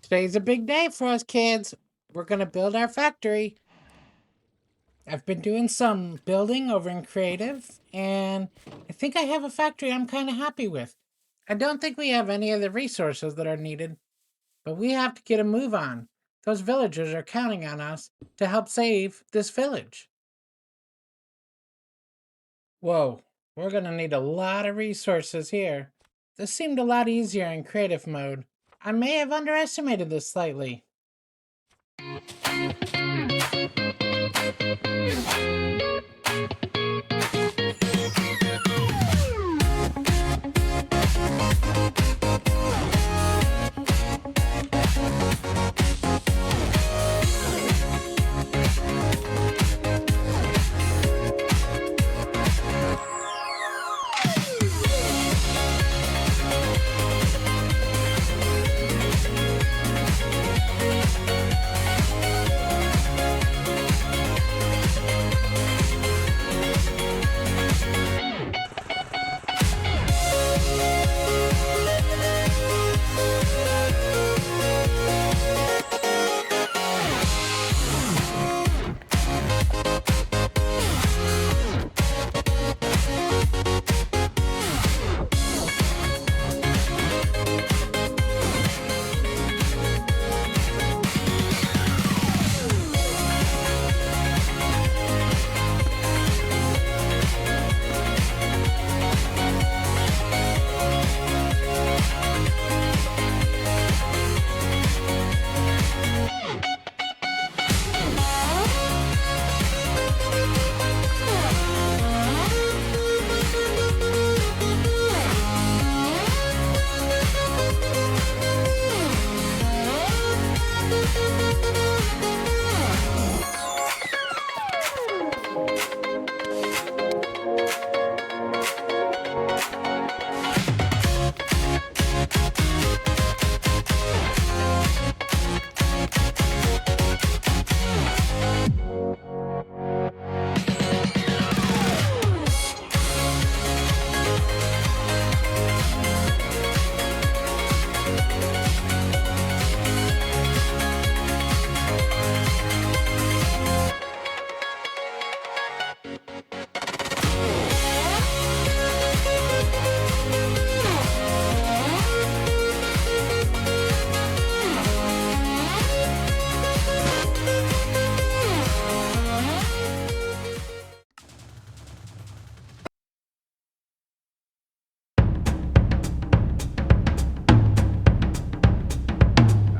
Today's a big day for us kids. We're going to build our factory. I've been doing some building over in Creative, and I think I have a factory I'm kind of happy with. I don't think we have any of the resources that are needed, but we have to get a move on. Those villagers are counting on us to help save this village. Whoa, we're going to need a lot of resources here. This seemed a lot easier in creative mode. I may have underestimated this slightly.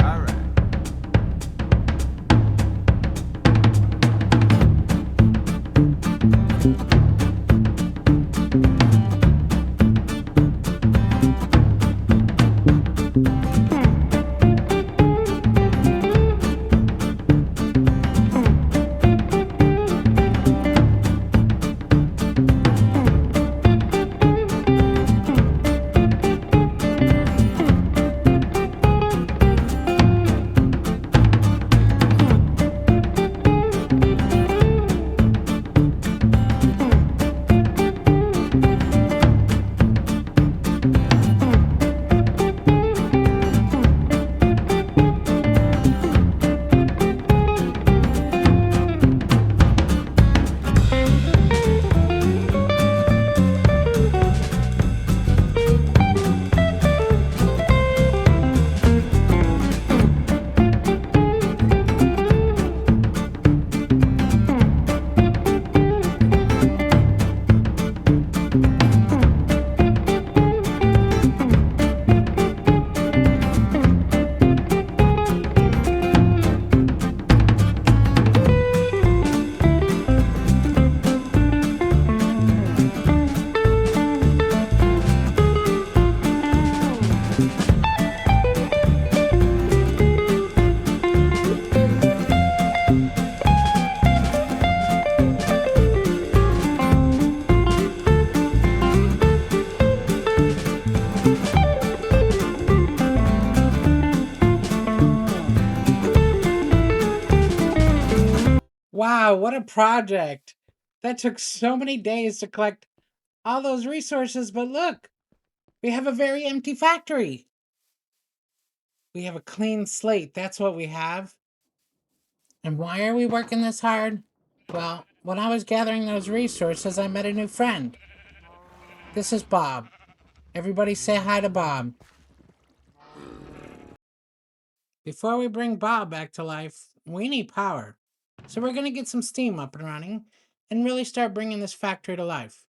All right. Wow, what a project! That took so many days to collect all those resources, but look, we have a very empty factory. We have a clean slate. That's what we have. And why are we working this hard? Well, when I was gathering those resources, I met a new friend. This is Bob. Everybody say hi to Bob. Before we bring Bob back to life, we need power. So we're going to get some steam up and running and really start bringing this factory to life.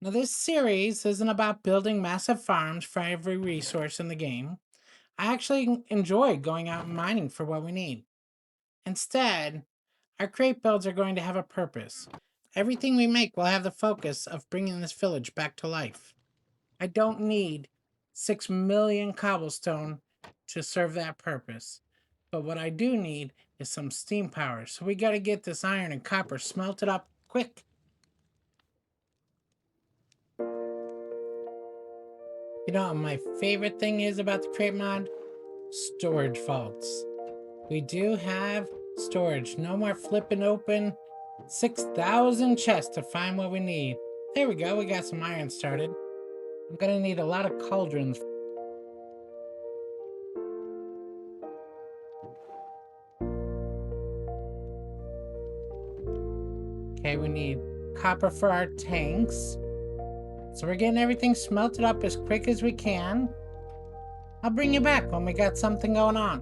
Now, this series isn't about building massive farms for every resource in the game. I actually enjoy going out and mining for what we need. Instead, our crate builds are going to have a purpose. Everything we make will have the focus of bringing this village back to life. I don't need 6 million cobblestone to serve that purpose. But what I do need is some steam power. So we got to get this iron and copper smelted up quick. You know what my favorite thing is about the crate mod? Storage vaults. We do have storage. No more flipping open 6,000 chests to find what we need. There we go. We got some iron started. I'm going to need a lot of cauldrons. Okay, we need copper for our tanks. So we're getting everything smelted up as quick as we can. I'll bring you back when we got something going on.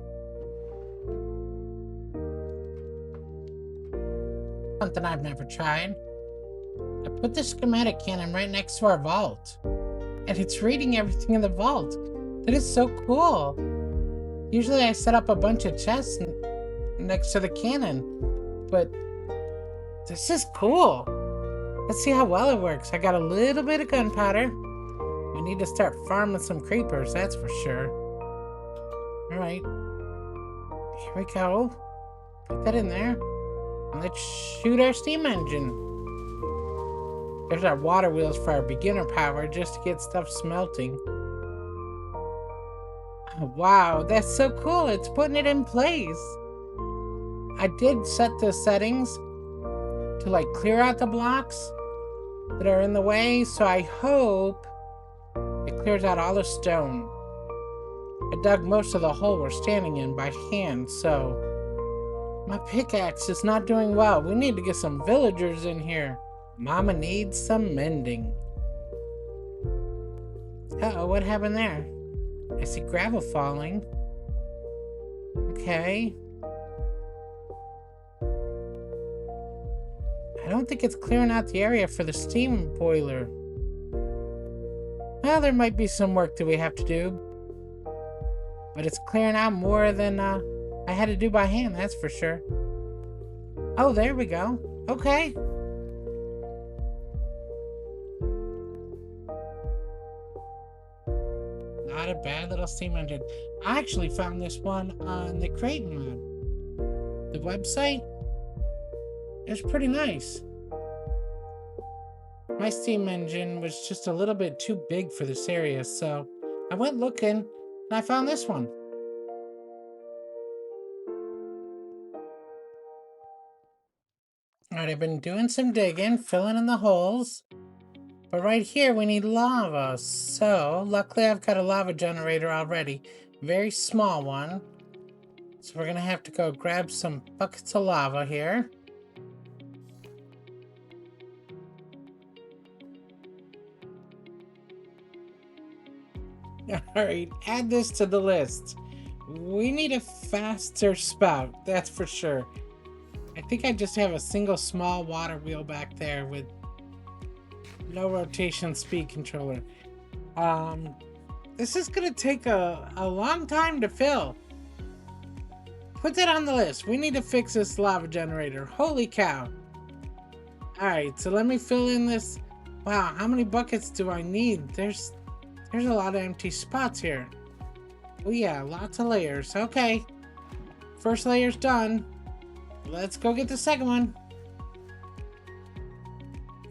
Something I've never tried. I put the schematic cannon right next to our vault. And it's reading everything in the vault. That is so cool. Usually I set up a bunch of chests next to the cannon. But this is cool. Let's see how well it works. I got a little bit of gunpowder. We need to start farming some creepers, that's for sure. Alright. Here we go. Put that in there. And let's shoot our steam engine. There's our water wheels for our beginner power, just to get stuff smelting. Oh, wow, that's so cool. It's putting it in place. I did set the settings to like clear out the blocks that are in the way, so I hope it clears out all the stone. I dug most of the hole we're standing in by hand, so my pickaxe is not doing well. We need to get some villagers in here. Mama needs some mending. Uh-oh, what happened there? I see gravel falling. Okay. I don't think it's clearing out the area for the steam boiler. Well, there might be some work that we have to do. But it's clearing out more than I had to do by hand, that's for sure. Oh, there we go. Okay. Not a bad little steam engine. I actually found this one on the crate mod. The website. It's pretty nice. My steam engine was just a little bit too big for this area, so I went looking and I found this one. Alright, I've been doing some digging, filling in the holes. But right here we need lava, so luckily I've got a lava generator already. Very small one. So we're gonna have to go grab some buckets of lava here. Alright, add this to the list. We need a faster spout, that's for sure. I think I just have a single small water wheel back there with no rotation speed controller. This is gonna take a long time to fill. Put that on the list. We need to fix this lava generator. Holy cow. Alright, so let me fill in this. Wow, how many buckets do I need? There's a lot of empty spots here. Oh yeah, lots of layers. Okay. First layer's done. Let's go get the second one.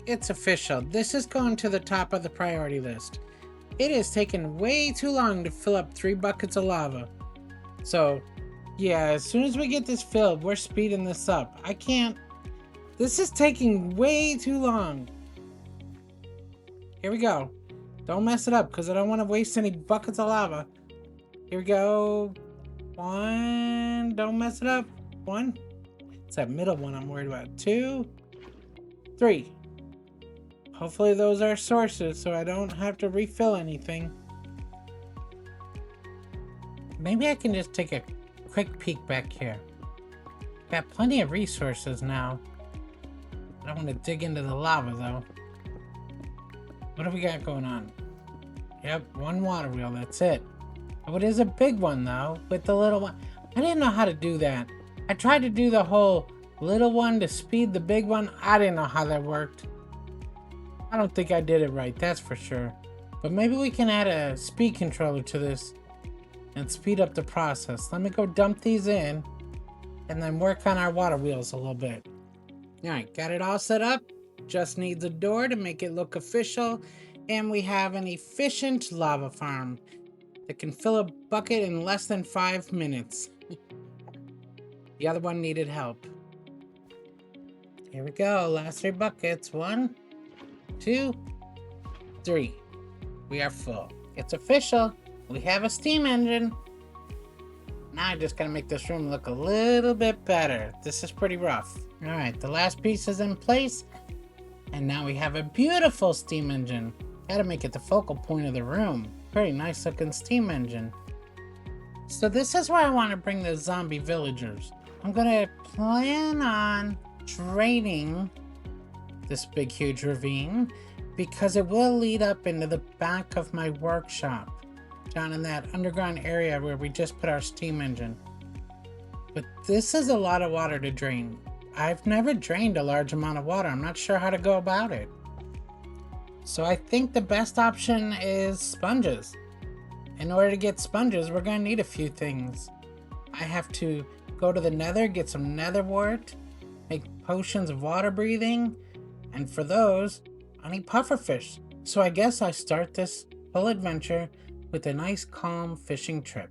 It's official. This is going to the top of the priority list. It has taken way too long to fill up 3 buckets of lava. So, yeah, as soon as we get this filled, we're speeding this up. I can't... This is taking way too long. Here we go. Don't mess it up, because I don't want to waste any buckets of lava. Here we go. 1. Don't mess it up. 1. It's that middle one I'm worried about. 2, 3. Hopefully those are sources so I don't have to refill anything. Maybe I can just take a quick peek back here. Got plenty of resources now. I don't want to dig into the lava though. What do we got going on? Yep, 1 water wheel, that's it. Oh, it is a big one though, with the little one. I didn't know how to do that. I tried to do the whole little one to speed the big one. I didn't know how that worked. I don't think I did it right, that's for sure. But maybe we can add a speed controller to this and speed up the process. Let me go dump these in and then work on our water wheels a little bit. Alright, got it all set up. Just needs a door to make it look official. And we have an efficient lava farm that can fill a bucket in less than 5 minutes. The other one needed help. Here we go, last 3 buckets. 1, 2, 3. We are full. It's official. We have a steam engine. Now I just gotta make this room look a little bit better. This is pretty rough. Alright, the last piece is in place. And now we have a beautiful steam engine. Gotta make it the focal point of the room. Very nice looking steam engine. So this is where I want to bring the zombie villagers. I'm gonna plan on draining this big huge ravine because it will lead up into the back of my workshop down in that underground area where we just put our steam engine. But this is a lot of water to drain. I've never drained a large amount of water. I'm not sure how to go about it. So I think the best option is sponges. In order to get sponges, we're going to need a few things. I have to go to the nether, get some nether wart, make potions of water breathing, and for those, I need pufferfish. So I guess I start this whole adventure with a nice calm fishing trip.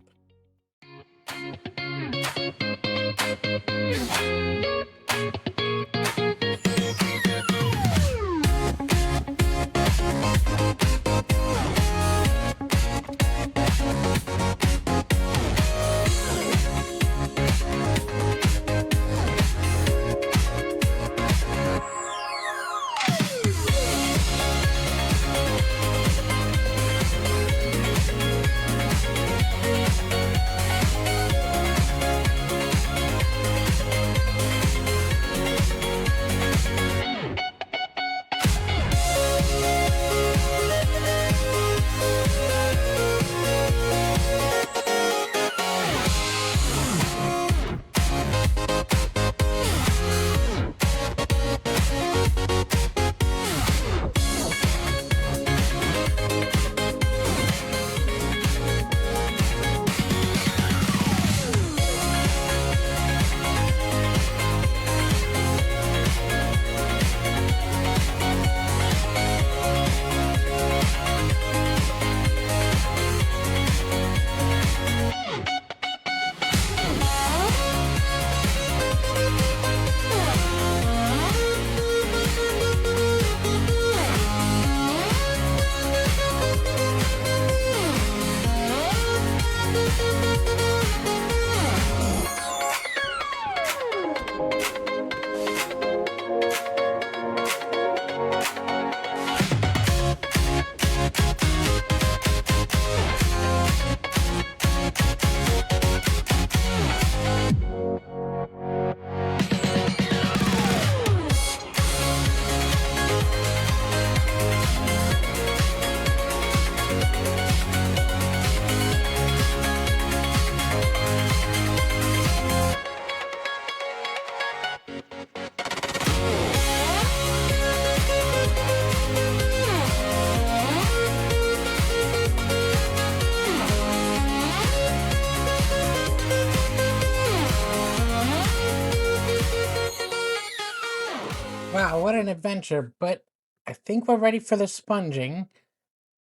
Wow, what an adventure, but I think we're ready for the sponging.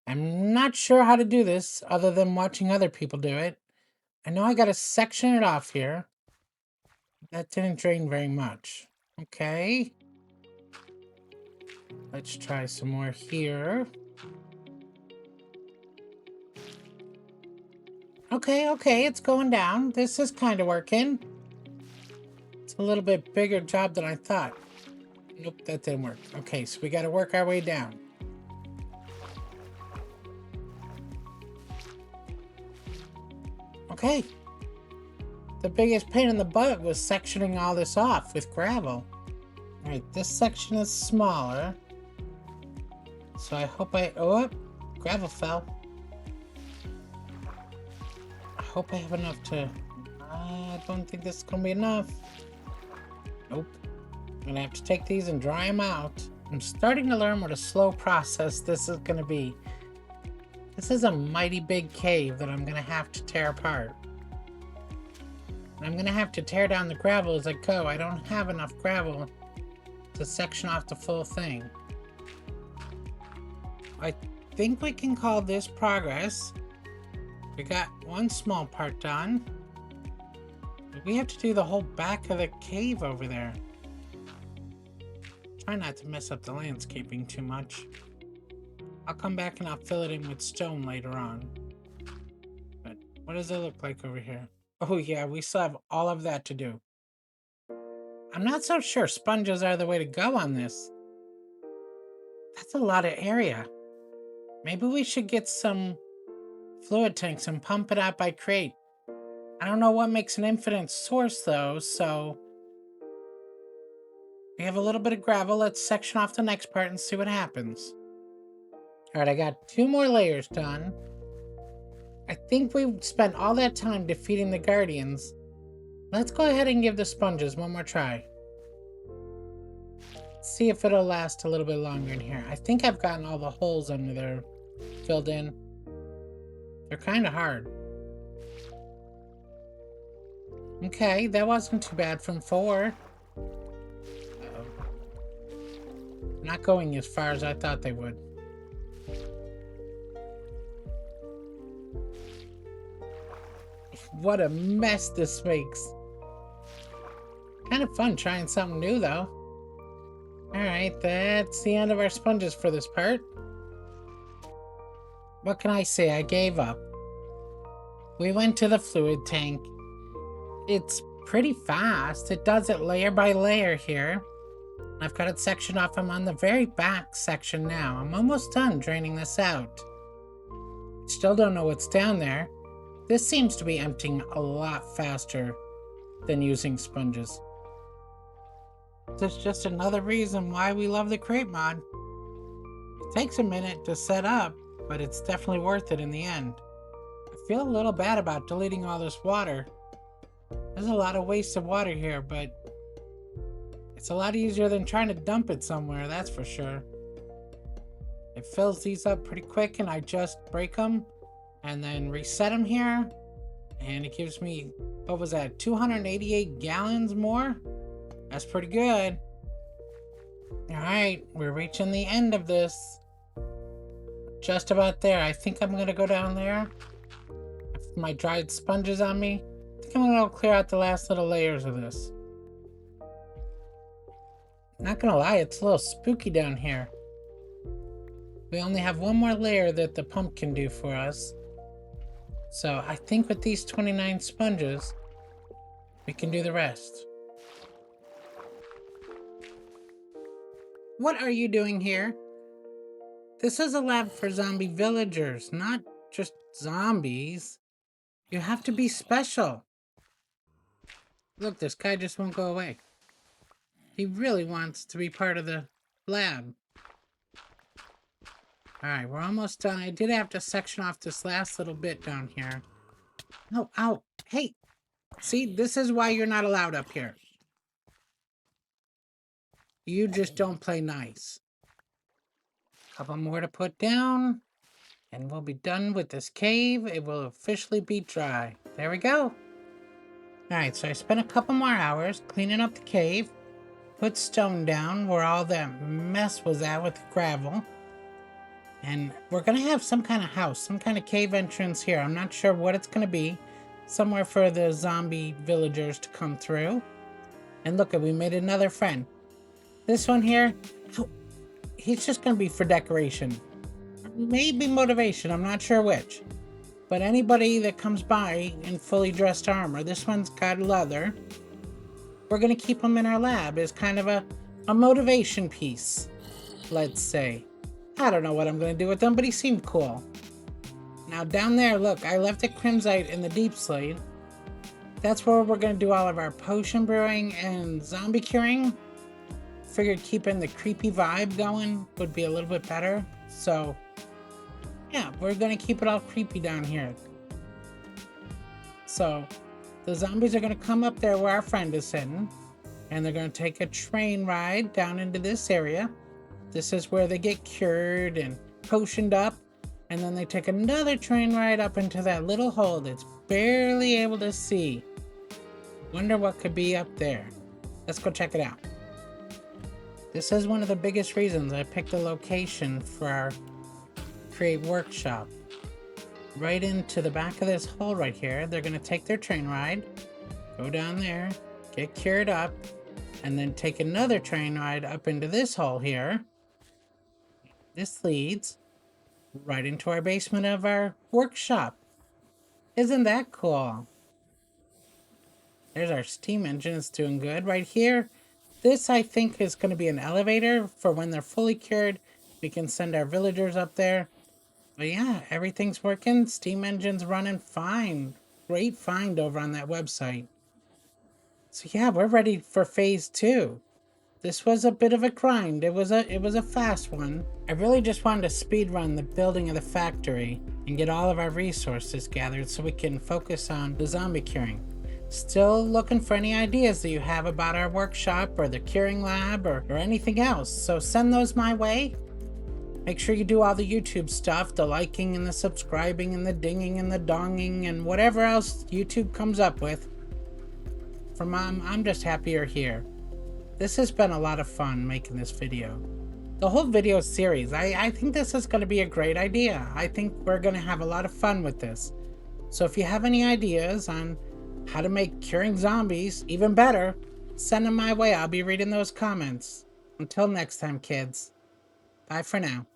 I'm not sure how to do this other than watching other people do it. I know I gotta section it off here. That didn't drain very much. Okay. Let's try some more here. Okay, it's going down. This is kind of working. It's a little bit bigger job than I thought. Nope, that didn't work. Okay, so we got to work our way down. Okay. The biggest pain in the butt was sectioning all this off with gravel. Alright, this section is smaller. So I hope oh, gravel fell. I hope I have enough to... I don't think this is going to be enough. Nope. I'm going to have to take these and dry them out. I'm starting to learn what a slow process this is going to be. This is a mighty big cave that I'm going to have to tear apart. And I'm going to have to tear down the gravel as I go. I don't have enough gravel to section off the full thing. I think we can call this progress. We got one small part done. We have to do the whole back of the cave over there. Try not to mess up the landscaping too much. I'll come back and I'll fill it in with stone later on. But what does it look like over here? Oh yeah, we still have all of that to do. I'm not so sure sponges are the way to go on this. That's a lot of area. Maybe we should get some fluid tanks and pump it out by crate. I don't know what makes an infinite source though, so... We have a little bit of gravel. Let's section off the next part and see what happens. Alright, I got 2 more layers done. I think we've spent all that time defeating the guardians. Let's go ahead and give the sponges one more try. See if it'll last a little bit longer in here. I think I've gotten all the holes under there filled in. They're kind of hard. Okay, that wasn't too bad from 4. Not going as far as I thought they would. What a mess this makes. Kind of fun trying something new though. Alright, that's the end of our sponges for this part. What can I say? I gave up. We went to the fluid tank. It's pretty fast. It does it layer by layer here. I've got it sectioned off. I'm on the very back section now. I'm almost done draining this out. Still don't know what's down there. This seems to be emptying a lot faster than using sponges. That's just another reason why we love the crate mod. It takes a minute to set up, but it's definitely worth it in the end. I feel a little bad about deleting all this water. There's a lot of wasted water here, but it's a lot easier than trying to dump it somewhere, that's for sure. It fills these up pretty quick and I just break them and then reset them here. And it gives me, what was that, 288 gallons more? That's pretty good. Alright, we're reaching the end of this. Just about there. I think I'm going to go down there. With my dried sponges on me. I think I'm going to clear out the last little layers of this. Not gonna lie, it's a little spooky down here. We only have one more layer that the pump can do for us. So I think with these 29 sponges, we can do the rest. What are you doing here? This is a lab for zombie villagers, not just zombies. You have to be special. Look, this guy just won't go away. He really wants to be part of the lab. Alright, we're almost done. I did have to section off this last little bit down here. No, ow. Hey, see, this is why you're not allowed up here. You just don't play nice. Couple more to put down, and we'll be done with this cave. It will officially be dry. There we go. Alright, so I spent a couple more hours cleaning up the cave. Put stone down where all that mess was at with the gravel. And we're going to have some kind of house, some kind of cave entrance here. I'm not sure what it's going to be. Somewhere for the zombie villagers to come through. And look, we made another friend. This one here, he's just going to be for decoration. Maybe motivation, I'm not sure which. But anybody that comes by in fully dressed armor, this one's got leather. We're going to keep them in our lab as kind of a motivation piece, let's say. I don't know what I'm going to do with them, but he seemed cool. Now down there, look, I left a Crimsite in the deep slate. That's where we're going to do all of our potion brewing and zombie curing. Figured keeping the creepy vibe going would be a little bit better. So, yeah, we're going to keep it all creepy down here. So, the zombies are going to come up there where our friend is sitting. And they're going to take a train ride down into this area. This is where they get cured and potioned up. And then they take another train ride up into that little hole that's barely able to see. Wonder what could be up there. Let's go check it out. This is one of the biggest reasons I picked a location for our create workshop. Right into the back of this hole right here. They're going to take their train ride, go down there, get cured up, and then take another train ride up into this hole here. This leads right into our basement of our workshop. Isn't that cool? There's our steam engine. It's doing good right here. This, I think, is going to be an elevator for when they're fully cured. We can send our villagers up there. But yeah, everything's working. Steam engine's running fine. Great find over on that website. So yeah, we're ready for phase 2. This was a bit of a grind. It was a fast one. I really just wanted to speed run the building of the factory and get all of our resources gathered so we can focus on the zombie curing. Still looking for any ideas that you have about our workshop or the curing lab or anything else. So send those my way. Make sure you do all the YouTube stuff, the liking and the subscribing and the dinging and the donging and whatever else YouTube comes up with. For Mom, I'm just happy you're here. This has been a lot of fun making this video. The whole video series, I think this is going to be a great idea. I think we're going to have a lot of fun with this. So if you have any ideas on how to make curing zombies even better, send them my way. I'll be reading those comments. Until next time, kids. Bye for now.